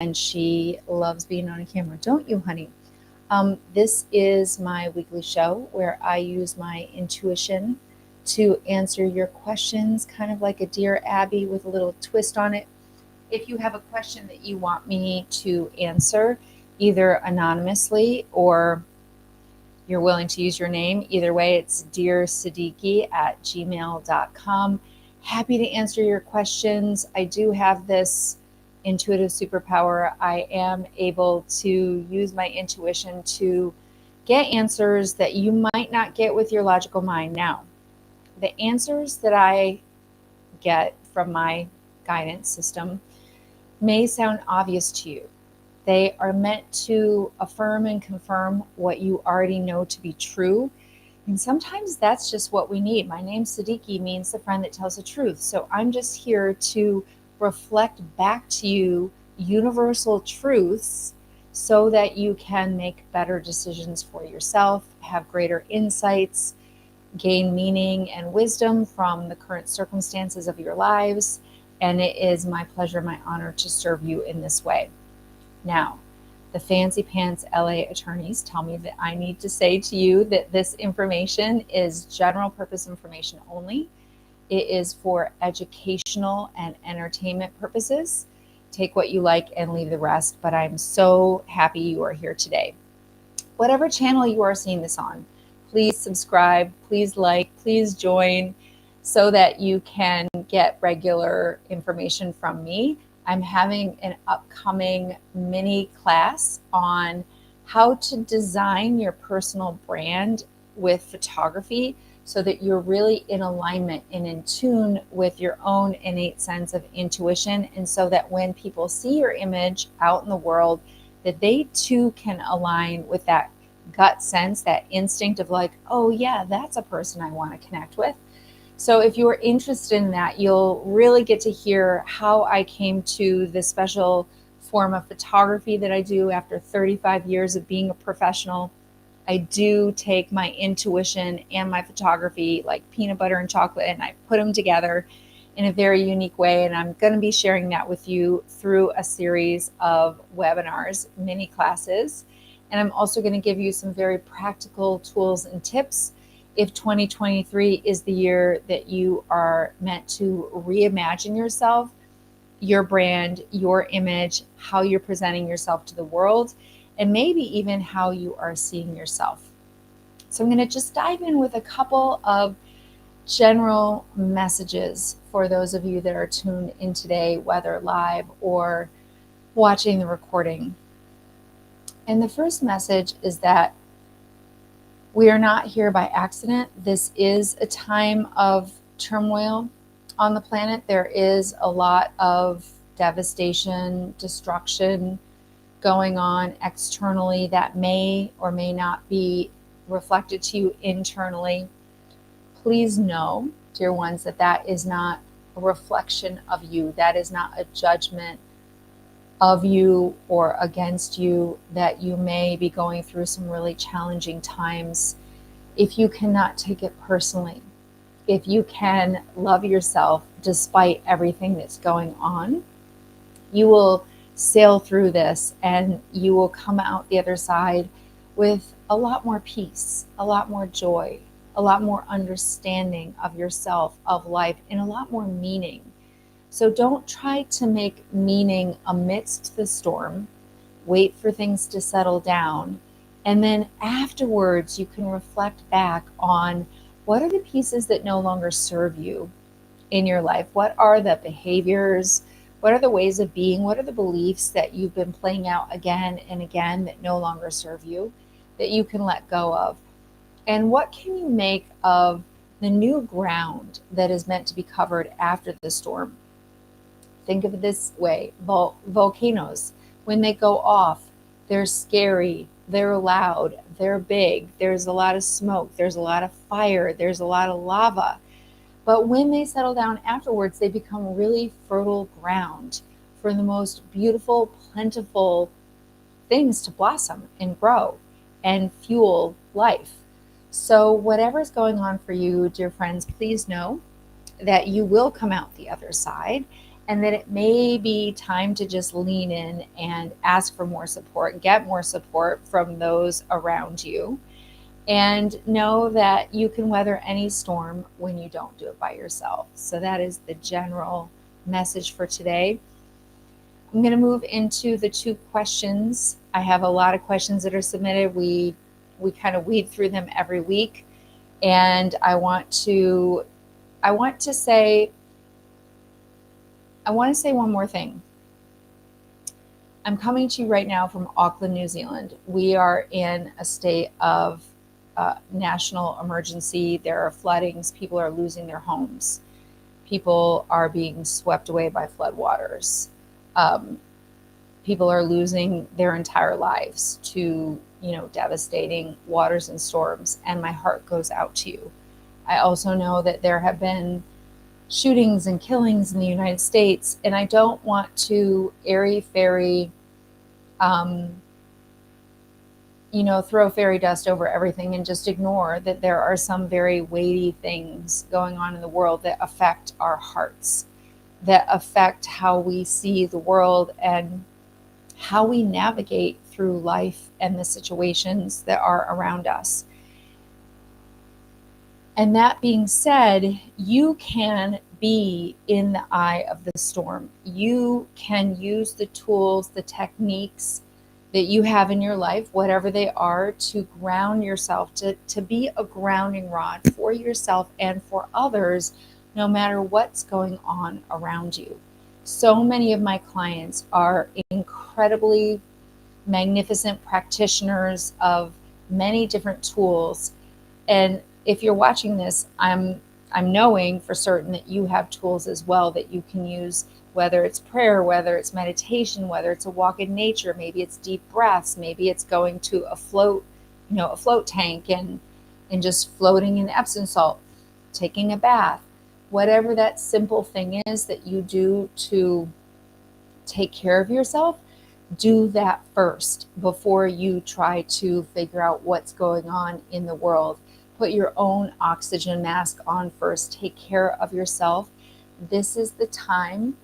and she loves being on a camera. Don't you, honey? This is my weekly show where I use my intuition to answer your questions, kind of like a Dear Abby with a little twist on it. If you have a question that you want me to answer, either anonymously or you're willing to use your name, either way, it's DearSiddiqi@gmail.com. Happy to answer your questions. I do have this intuitive superpower. I am able to use my intuition to get answers that you might not get with your logical mind. Now, the answers that I get from my guidance system may sound obvious to you. They are meant to affirm and confirm what you already know to be true. And sometimes that's just what we need. My name, Siddiqi, means the friend that tells the truth. So I'm just here to reflect back to you universal truths so that you can make better decisions for yourself, have greater insights, gain meaning and wisdom from the current circumstances of your lives. And it is my pleasure, my honor to serve you in this way. Now, the fancy pants LA attorneys tell me that I need to say to you that this information is general purpose information only. It is for educational and entertainment purposes. Take what you like and leave the rest, but I'm so happy you are here today. Whatever channel you are seeing this on, please subscribe, please like, please join so that you can get regular information from me. I'm having an upcoming mini class on how to design your personal brand with photography so that you're really in alignment and in tune with your own innate sense of intuition. And so that when people see your image out in the world, that they too can align with that gut sense, that instinct of like, oh yeah, that's a person I want to connect with. So if you are interested in that, you'll really get to hear how I came to this special form of photography that I do after 35 years of being a professional. I do take my intuition and my photography like peanut butter and chocolate, and I put them together in a very unique way. And I'm going to be sharing that with you through a series of webinars, mini classes. And I'm also going to give you some very practical tools and tips if 2023 is the year that you are meant to reimagine yourself, your brand, your image, how you're presenting yourself to the world, and maybe even how you are seeing yourself. So I'm going to just dive in with a couple of general messages for those of you that are tuned in today, whether live or watching the recording. And the first message is that we are not here by accident. This is a time of turmoil on the planet. There is a lot of devastation, destruction going on externally that may or may not be reflected to you internally. Please know, dear ones, that that is not a reflection of you. That is not a judgment of you or against you, that you may be going through some really challenging times. If you cannot take it personally, if you can love yourself despite everything that's going on, you will sail through this and you will come out the other side with a lot more peace, a lot more joy, a lot more understanding of yourself, of life, and a lot more meaning. So don't try to make meaning amidst the storm. Wait for things to settle down. And then afterwards, you can reflect back on what are the pieces that no longer serve you in your life? What are the behaviors? What are the ways of being? What are the beliefs that you've been playing out again and again that no longer serve you, that you can let go of? And what can you make of the new ground that is meant to be covered after the storm? Think of it this way, volcanoes, when they go off, they're scary, they're loud, they're big, there's a lot of smoke, there's a lot of fire, there's a lot of lava. But when they settle down afterwards, they become really fertile ground for the most beautiful, plentiful things to blossom and grow and fuel life. So whatever's going on for you, dear friends, please know that you will come out the other side. and that it may be time to just lean in and ask for more support, get more support from those around you, and know that you can weather any storm when you don't do it by yourself. So that is the general message for today. I'm going to move into the 2 questions. I have a lot of questions that are submitted. We kind of weed through them every week, and I want to say one more thing. I'm coming to you right now from Auckland, New Zealand. We are in a state of national emergency. There are floodings. People are losing their homes. People are being swept away by floodwaters. People are losing their entire lives to, devastating waters and storms. And my heart goes out to you. I also know that there have been shootings and killings in the United States, and I don't want to airy-fairy throw fairy dust over everything and just ignore that there are some very weighty things going on in the world that affect our hearts, that affect how we see the world and how we navigate through life and the situations that are around us. And that being said, you can be in the eye of the storm. You can use the tools, the techniques that you have in your life, whatever they are, to ground yourself, to be a grounding rod for yourself and for others, no matter what's going on around you. So many of my clients are incredibly magnificent practitioners of many different tools. And if you're watching this, I'm knowing for certain that you have tools as well that you can use, whether it's prayer, whether it's meditation, whether it's a walk in nature, maybe it's deep breaths, maybe it's going to a float tank and just floating in Epsom salt, taking a bath, whatever that simple thing is that you do to take care of yourself, do that first before you try to figure out what's going on in the world. Put your own oxygen mask on first. Take care of yourself. This is the time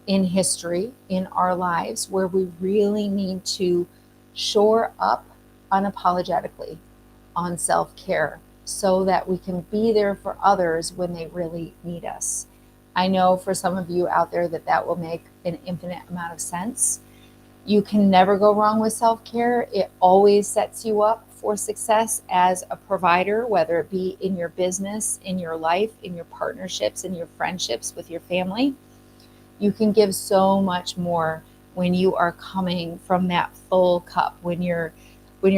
in history, in our lives, where we really need to shore up unapologetically on self-care so that we can be there for others when they really need us. I know for some of you out there that will make an infinite amount of sense. You can never go wrong with self-care. It always sets you up for success as a provider, whether it be in your business, in your life, in your partnerships, in your friendships with your family. You can give so much more when you are coming from that full cup. When your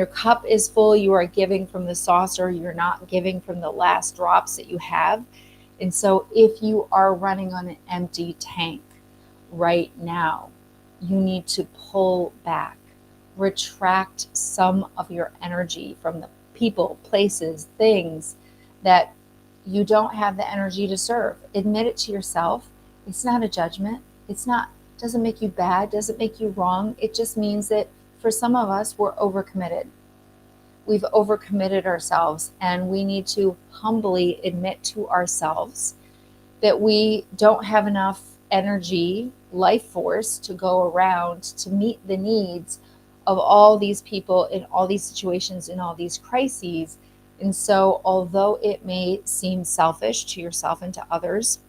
cup is full, you are giving from the saucer. You're not giving from the last drops that you have. And so if you are running on an empty tank right now, you need to pull back, retract some of your energy from the people, places, things that you don't have the energy to serve. Admit it to yourself. It's not a judgment. Doesn't make you bad, doesn't make you wrong. It just means that for some of us, we're overcommitted. We've overcommitted ourselves, and we need to humbly admit to ourselves that we don't have enough energy, life force to go around to meet the needs of all these people in all these situations, in all these crises. And so although it may seem selfish to yourself and to others,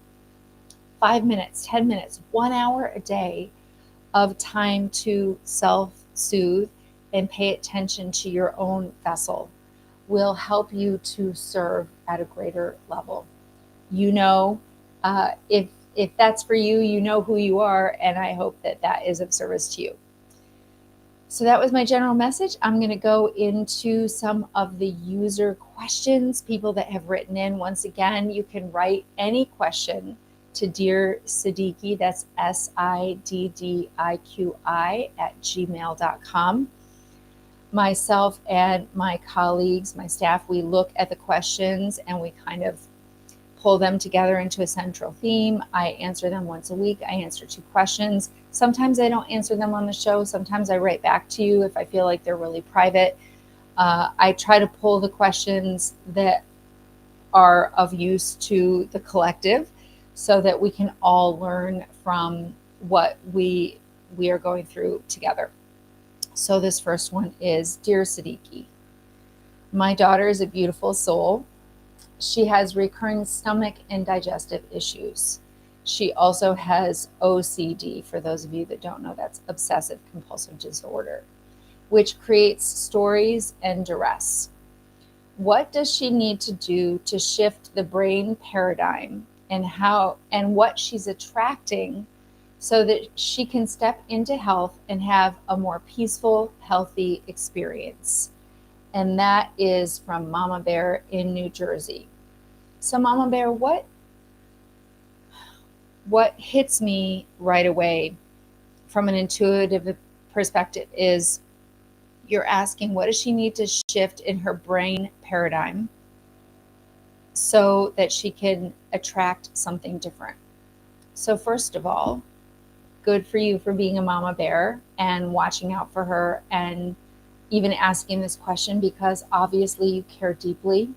5 minutes, 10 minutes, 1 hour a day of time to self-soothe and pay attention to your own vessel will help you to serve at a greater level. If that's for you, you know who you are, and I hope that is of service to you. So that was my general message. I'm going to go into some of the user questions, people that have written in. Once again, you can write any question to DearSiddiqi, that's SIDDIQI @gmail.com. Myself and my colleagues, my staff, we look at the questions and we kind of pull them together into a central theme. I answer them once a week. I answer 2 questions. Sometimes I don't answer them on the show. Sometimes I write back to you if I feel like they're really private. I try to pull the questions that are of use to the collective. so that we can all learn from what we are going through together. So this first one is, Dear Siddiqi, my daughter is a beautiful soul. She has recurring stomach and digestive issues. She also has OCD. For those of you that don't know, that's obsessive compulsive disorder, which creates stories and duress. What does she need to do to shift the brain paradigm and what she's attracting so that she can step into health and have a more peaceful, healthy experience? And that is from Mama Bear in New Jersey. So Mama Bear, what hits me right away from an intuitive perspective is you're asking, what does she need to shift in her brain paradigm so that she can attract something different? So first of all, good for you for being a mama bear and watching out for her and even asking this question, because obviously you care deeply.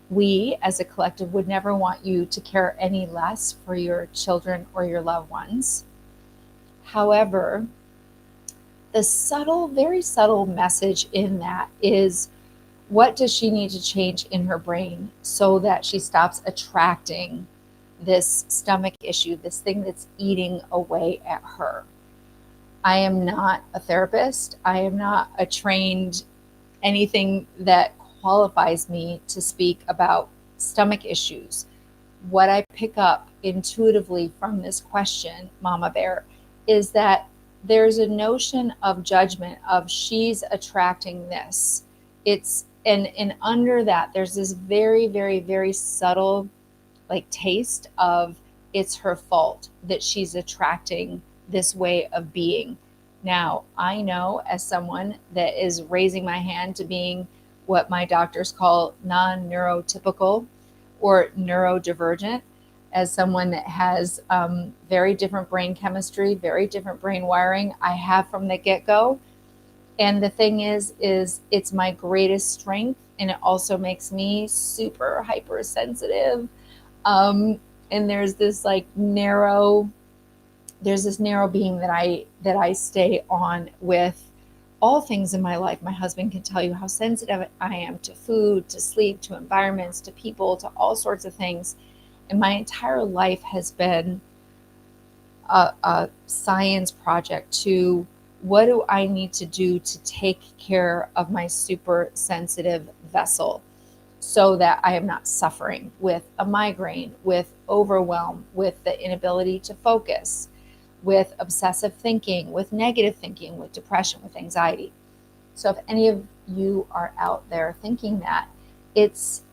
We as a collective would never want you to care any less for your children or your loved ones. However, the subtle, very subtle message in that is, what does she need to change in her brain so that she stops attracting this stomach issue, this thing that's eating away at her? I am not a therapist. I am not a trained anything that qualifies me to speak about stomach issues. What I pick up intuitively from this question, Mama Bear, is that there's a notion of judgment of she's attracting this. And under that, there's this very, very, very subtle like taste of it's her fault that she's attracting this way of being. Now, I know as someone that is raising my hand to being what my doctors call non-neurotypical or neurodivergent, as someone that has very different brain chemistry, very different brain wiring, I have from the get-go. And the thing is it's my greatest strength, and it also makes me super hypersensitive. And there's this narrow beam that I stay on with all things in my life. My husband can tell you how sensitive I am to food, to sleep, to environments, to people, to all sorts of things. And my entire life has been a science project to, what do I need to do to take care of my super sensitive vessel so that I am not suffering with a migraine, with overwhelm, with the inability to focus, with obsessive thinking, with negative thinking, with depression, with anxiety. So if any of you are out there thinking that, it's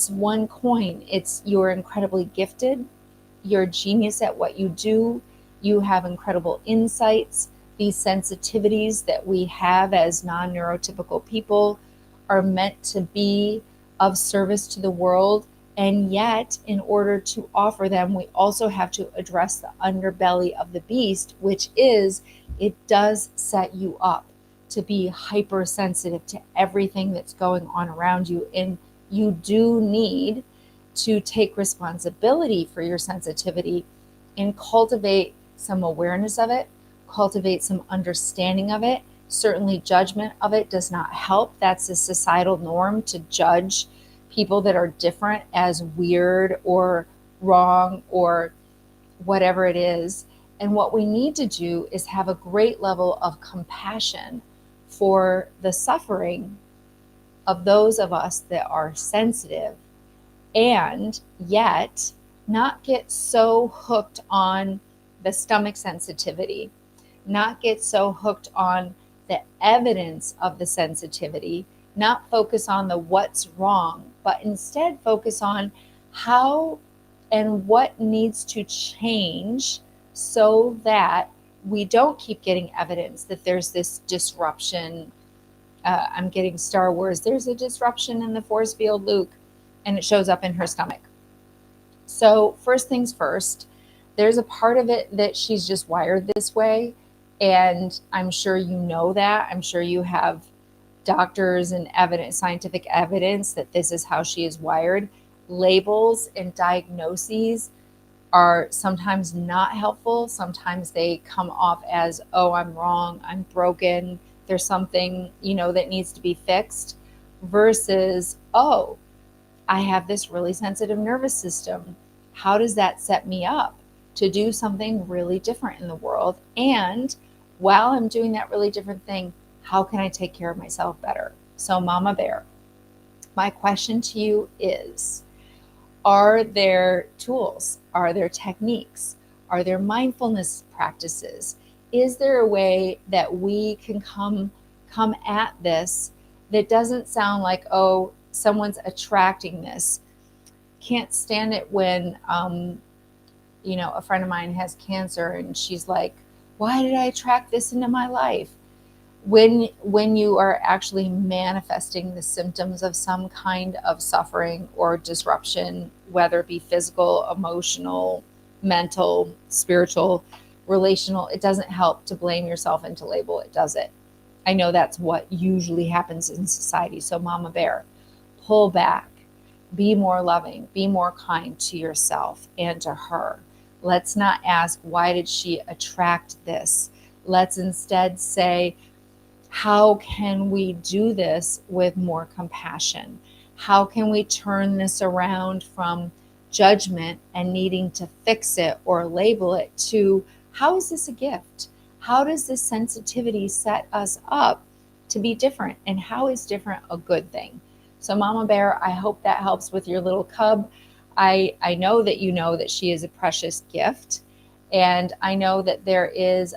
one coin. You're incredibly gifted. You're a genius at what you do. You have incredible insights. These sensitivities that we have as non-neurotypical people are meant to be of service to the world. And yet, in order to offer them, we also have to address the underbelly of the beast, which is, it does set you up to be hypersensitive to everything that's going on around you. And you do need to take responsibility for your sensitivity and cultivate some awareness of it, cultivate some understanding of it. Certainly judgment of it does not help. That's a societal norm to judge people that are different as weird or wrong or whatever it is. And what we need to do is have a great level of compassion for the suffering of those of us that are sensitive, and yet not get so hooked on the stomach sensitivity, not get so hooked on the evidence of the sensitivity, not focus on the what's wrong, but instead focus on how and what needs to change so that we don't keep getting evidence that there's this disruption. I'm getting Star Wars. There's a disruption in the force field, Luke, and it shows up in her stomach. So first things first, there's a part of it that she's just wired this way. And I'm sure you know that. I'm sure you have doctors and evidence, scientific evidence that this is how she is wired. Labels and diagnoses are sometimes not helpful. Sometimes they come off as, oh, I'm wrong, I'm broken, there's something, that needs to be fixed, versus, oh, I have this really sensitive nervous system. How does that set me up to do something really different in the world? And while I'm doing that really different thing, how can I take care of myself better? So, Mama Bear, my question to you is, are there tools? Are there techniques? Are there mindfulness practices? Is there a way that we can come at this that doesn't sound like, oh, someone's attracting this? Can't stand it when, a friend of mine has cancer and she's like, why did I attract this into my life? When you are actually manifesting the symptoms of some kind of suffering or disruption, whether it be physical, emotional, mental, spiritual, relational, it doesn't help to blame yourself and to label it, does it? I know that's what usually happens in society. So, Mama Bear, pull back, be more loving, be more kind to yourself and to her. Let's not ask, why did she attract this? Let's instead say, how can we do this with more compassion? How can we turn this around from judgment and needing to fix it or label it to, how is this a gift? How does this sensitivity set us up to be different? And how is different a good thing? So, Mama Bear, I hope that helps with your little cub. I know that you know that she is a precious gift. And I know that there is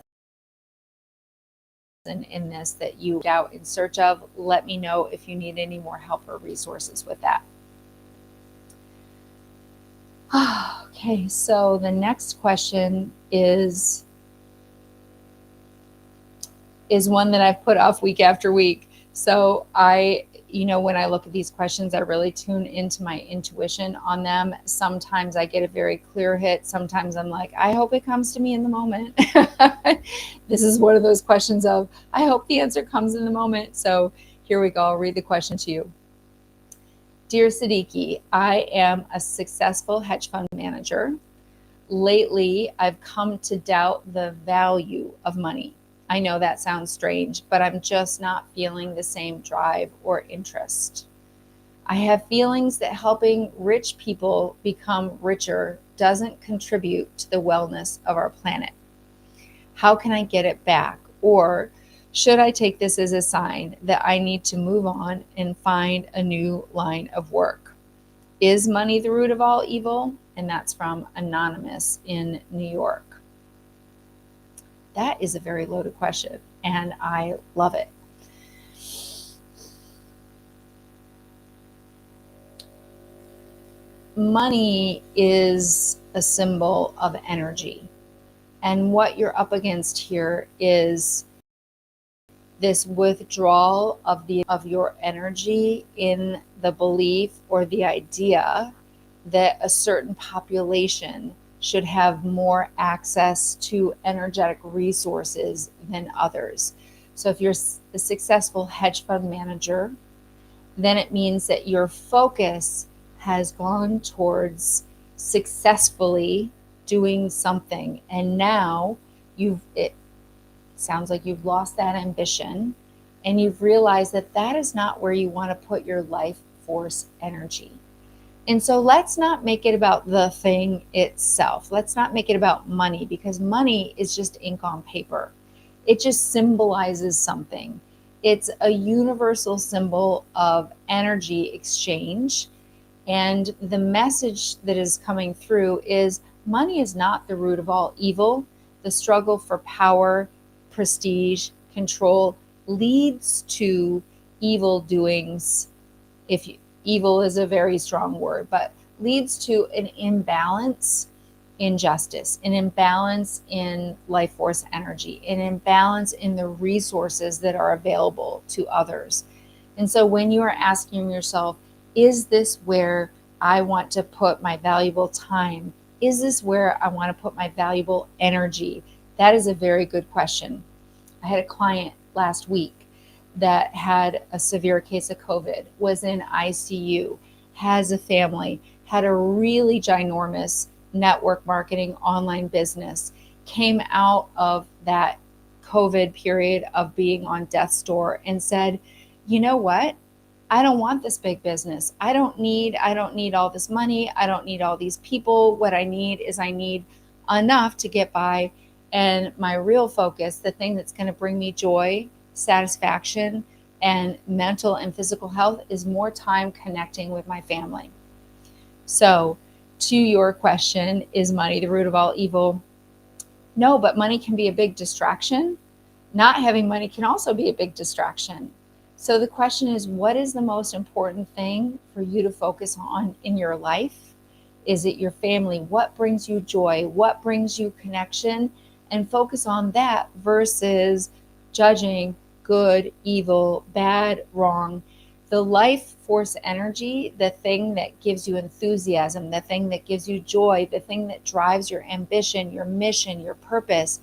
in this that you out in search of. Let me know if you need any more help or resources with that. Okay, so the next question is one that I've put off week after week. So when I look at these questions, I really tune into my intuition on them. Sometimes I get a very clear hit. Sometimes I'm like, I hope it comes to me in the moment. This is one of those questions of, I hope the answer comes in the moment. So here we go. I'll read the question to you. Dear Siddiqi, I am a successful hedge fund manager. Lately, I've come to doubt the value of money. I know that sounds strange, but I'm just not feeling the same drive or interest. I have feelings that helping rich people become richer doesn't contribute to the wellness of our planet. How can I get it back? Or should I take this as a sign that I need to move on and find a new line of work? Is money the root of all evil? And that's from Anonymous in New York. That is a very loaded question, and I love it. Money is a symbol of energy, and what you're up against here is this withdrawal of your energy in the belief or the idea that a certain population should have more access to energetic resources than others. So if you're a successful hedge fund manager, then it means that your focus has gone towards successfully doing something. And now it sounds like you've lost that ambition and you've realized that that is not where you want to put your life force energy. And so let's not make it about the thing itself. Let's not make it about money, because money is just ink on paper. It just symbolizes something. It's a universal symbol of energy exchange. And the message that is coming through is money is not the root of all evil. The struggle for power, prestige, control leads to evil doings. Evil is a very strong word, but leads to an imbalance in justice, an imbalance in life force energy, an imbalance in the resources that are available to others. And so when you are asking yourself, is this where I want to put my valuable time? Is this where I want to put my valuable energy? That is a very good question. I had a client last week that had a severe case of COVID, was in ICU, has a family, had a really ginormous network marketing, online business, came out of that COVID period of being on death's door and said, you know what? I don't want this big business. I don't need all this money. I don't need all these people. What I need enough to get by. And my real focus, the thing that's going to bring me joy, satisfaction, and mental and physical health is more time connecting with my family. So, to your question, is money the root of all evil? No, but money can be a big distraction. Not having money can also be a big distraction. So the question is, what is the most important thing for you to focus on in your life? Is it your family? What brings you joy? What brings you connection? And focus on that versus judging good, evil, bad, wrong. The life force energy, the thing that gives you enthusiasm, the thing that gives you joy, the thing that drives your ambition, your mission, your purpose,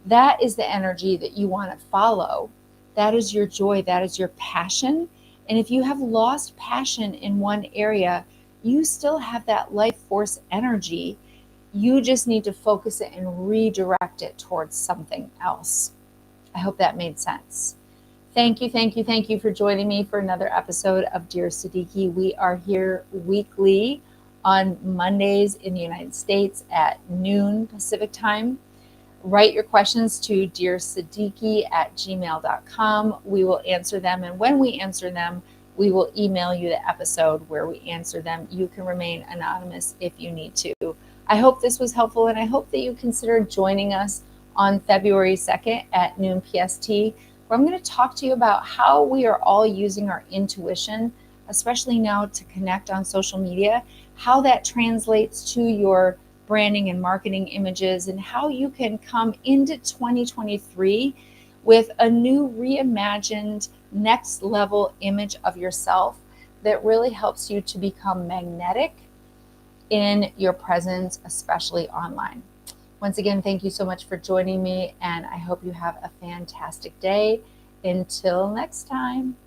that is the energy that you want to follow. That is your joy. That is your passion. And if you have lost passion in one area, you still have that life force energy. You just need to focus it and redirect it towards something else. I hope that made sense. Thank you, thank you, thank you for joining me for another episode of Dear Siddiqi. We are here weekly on Mondays in the United States at noon Pacific time. Write your questions to DearSiddiqi@gmail.com. We will answer them. And when we answer them, we will email you the episode where we answer them. You can remain anonymous if you need to. I hope this was helpful, and I hope that you consider joining us on February 2nd at noon PST, where I'm going to talk to you about how we are all using our intuition, especially now to connect on social media, how that translates to your branding and marketing images, and how you can come into 2023 with a new reimagined next level image of yourself that really helps you to become magnetic in your presence, especially online. Once again, thank you so much for joining me, and I hope you have a fantastic day. Until next time.